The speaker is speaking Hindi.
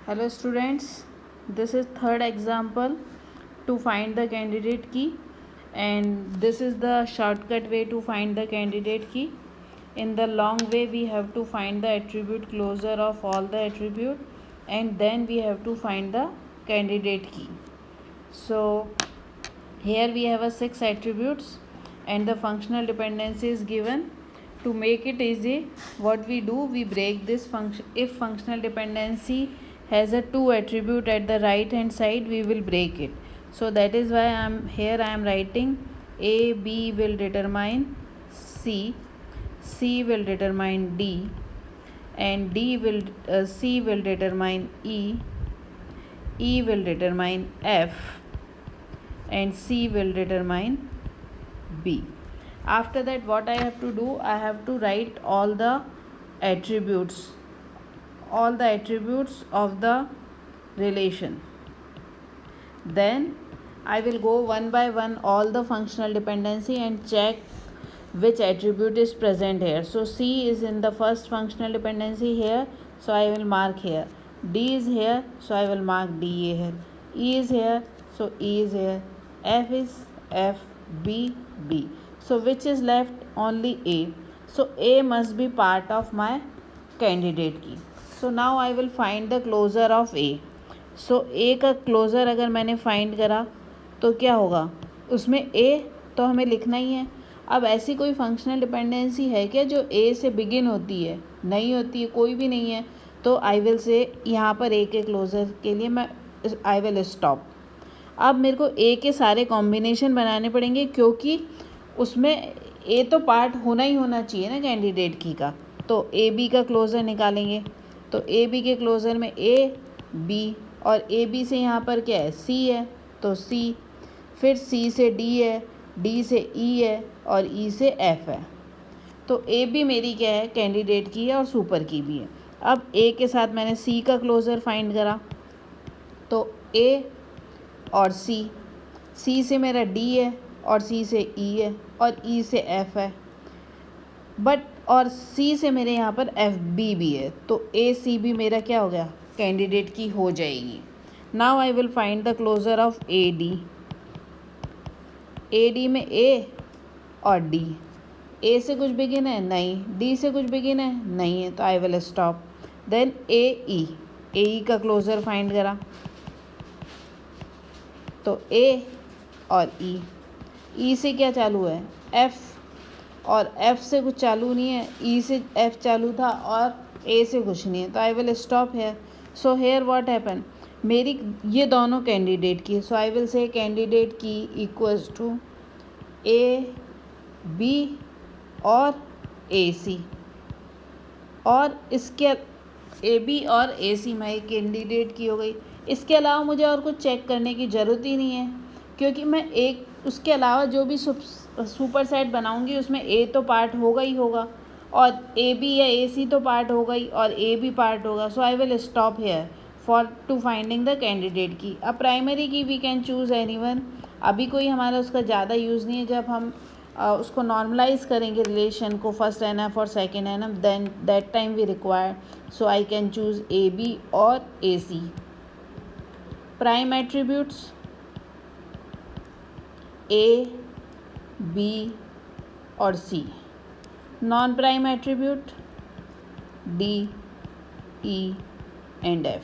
Hello students, this is third example to find the candidate key, and this is the shortcut way to find the candidate key. In the long way we have to find the attribute closure of all the attribute, and then we have to find the candidate key. So here we have a 6 attributes and the functional dependency is given. To make it easy, what we do, we break this function. If functional dependency has a 2 attribute at the right hand side, we will break it. So that is why I am writing A, B will determine C, C will determine D, and C will determine E, E will determine F, and C will determine B. After that, what I have to do, I have to write all the attributes of the relation. Then I will go one by one all the functional dependency and check which attribute is present here. So C is in the first functional dependency here, so I will mark here. D is here, so I will mark D here. E is here, so E is here. F is F, B, B. So which is left? Only A. So A must be part of my candidate key. So now I will find the closure of A. So A का closure अगर मैंने find करा तो क्या होगा, उसमें A तो हमें लिखना ही है. अब ऐसी कोई फंक्शनल डिपेंडेंसी है क्या जो A से बिगिन होती है? नहीं होती है, कोई भी नहीं है. तो आई विल से यहाँ पर A के क्लोजर के लिए मैं आई विल स्टॉप. अब मेरे को A के सारे कॉम्बिनेशन बनाने पड़ेंगे, क्योंकि उसमें A तो पार्ट होना ही होना चाहिए ना कैंडिडेट की का. तो ए बी का क्लोज़र निकालेंगे. तो ए बी के क्लोज़र में ए बी, और ए बी से यहाँ पर क्या है, सी है, तो सी. फिर सी से डी है, डी से ई है, और ई से एफ है. तो ए बी मेरी क्या है, कैंडिडेट की है और सुपर की भी है. अब ए के साथ मैंने सी का क्लोज़र फाइंड करा, तो ए और सी से मेरा डी है, और सी से ई है, और ई से एफ है. बट और सी से मेरे यहाँ पर एफ बी भी है, तो ए सी भी मेरा क्या हो गया, कैंडिडेट की हो जाएगी. Now I will find the closure of A D. A D में ए और डी. ए से कुछ बिगिन है? नहीं. डी से कुछ बिगिन है? नहीं है, तो आई विल स्टॉप. देन ए ई का क्लोजर फाइंड करा, तो ए और ई से क्या चालू है, एफ, और एफ से कुछ चालू नहीं है. ई से एफ चालू था और ए से कुछ नहीं है, तो आई will stop hair. So here what happen, मेरी ये दोनों कैंडिडेट की. सो आई विल से कैंडिडेट की इक्वल्स टू ए बी और ए सी, और इसके ए बी और ए सी माई कैंडिडेट की हो गई. इसके अलावा मुझे और कुछ चेक करने की ज़रूरत ही नहीं है, क्योंकि मैं एक उसके अलावा जो भी सुपर सेट बनाऊंगी उसमें ए तो पार्ट होगा ही होगा, और ए बी या ए सी तो पार्ट होगा ही, और ए भी पार्ट होगा. So I will stop here for to finding the candidate key. अब प्राइमरी की वी कैन चूज़ एनीवन. अभी कोई हमारा उसका ज़्यादा यूज़ नहीं है. जब हम उसको नॉर्मलाइज करेंगे रिलेशन को, फर्स्ट एन एफ और second N F, then that time we require. So I can choose A B और A C. Prime attributes A B और C. Non prime attribute D E and F.